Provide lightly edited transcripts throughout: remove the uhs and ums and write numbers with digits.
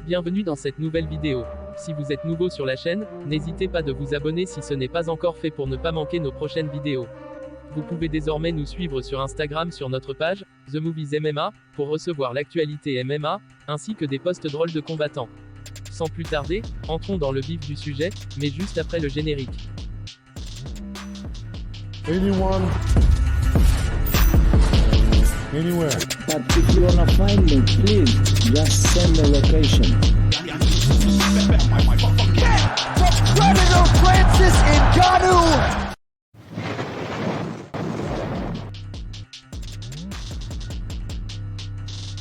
Bienvenue dans cette nouvelle vidéo. Si vous êtes nouveau sur la chaîne, n'hésitez pas de vous abonner si ce n'est pas encore fait pour ne pas manquer nos prochaines vidéos. Vous pouvez désormais nous suivre sur Instagram sur notre page, The Movies MMA, pour recevoir l'actualité MMA, ainsi que des posts drôles de combattants. Sans plus tarder, entrons dans le vif du sujet, mais juste après le générique. Anyone, anywhere. But if you wanna find me, please just send the location. Predator Francis Ngannou.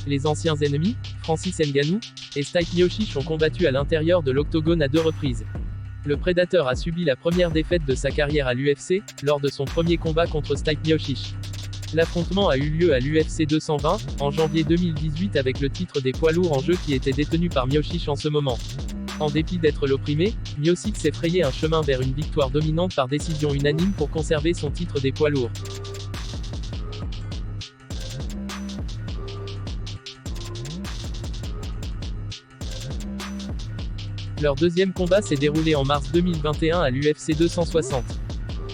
Les anciens ennemis, Francis Ngannou et Stipe Miocic ont combattu à l'intérieur de l'octogone à 2 reprises. Le Prédateur a subi la première défaite de sa carrière à l'UFC, lors de son premier combat contre Stipe Miocic. L'affrontement a eu lieu à l'UFC 220, en janvier 2018 avec le titre des poids lourds en jeu qui était détenu par Miocic en ce moment. En dépit d'être l'opprimé, Miocic s'est frayé un chemin vers une victoire dominante par décision unanime pour conserver son titre des poids lourds. Leur deuxième combat s'est déroulé en mars 2021 à l'UFC 260.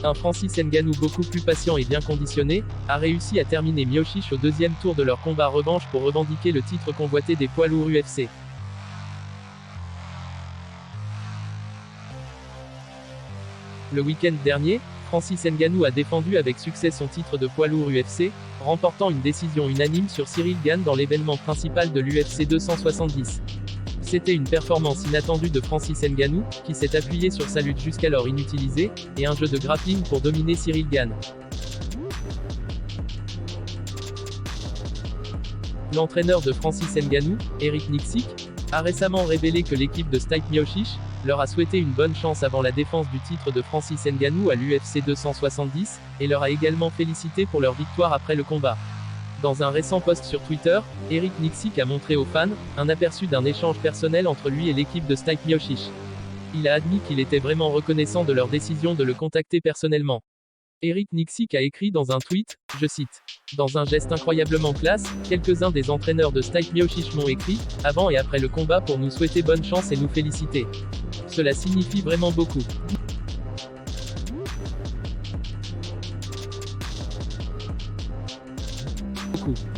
Un Francis Ngannou beaucoup plus patient et bien conditionné, a réussi à terminer Miocic au deuxième tour de leur combat revanche pour revendiquer le titre convoité des poids lourds UFC. Le week-end dernier, Francis Ngannou a défendu avec succès son titre de poids lourd UFC, remportant une décision unanime sur Ciryl Gane dans l'événement principal de l'UFC 270. C'était une performance inattendue de Francis Ngannou, qui s'est appuyé sur sa lutte jusqu'alors inutilisée, et un jeu de grappling pour dominer Ciryl Gane. L'entraîneur de Francis Ngannou, Eric Nicksick, a récemment révélé que l'équipe de Stipe Miocic leur a souhaité une bonne chance avant la défense du titre de Francis Ngannou à l'UFC 270, et leur a également félicité pour leur victoire après le combat. Dans un récent post sur Twitter, Eric Nicksick a montré aux fans un aperçu d'un échange personnel entre lui et l'équipe de Stipe Miocic. Il a admis qu'il était vraiment reconnaissant de leur décision de le contacter personnellement. Eric Nicksick a écrit dans un tweet, je cite, « Dans un geste incroyablement classe, quelques-uns des entraîneurs de Stipe Miocic m'ont écrit, avant et après le combat pour nous souhaiter bonne chance et nous féliciter. Cela signifie vraiment beaucoup. »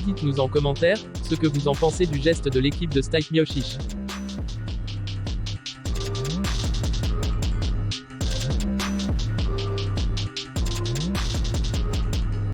Dites-nous en commentaire ce que vous en pensez du geste de l'équipe de Stipe Miocic.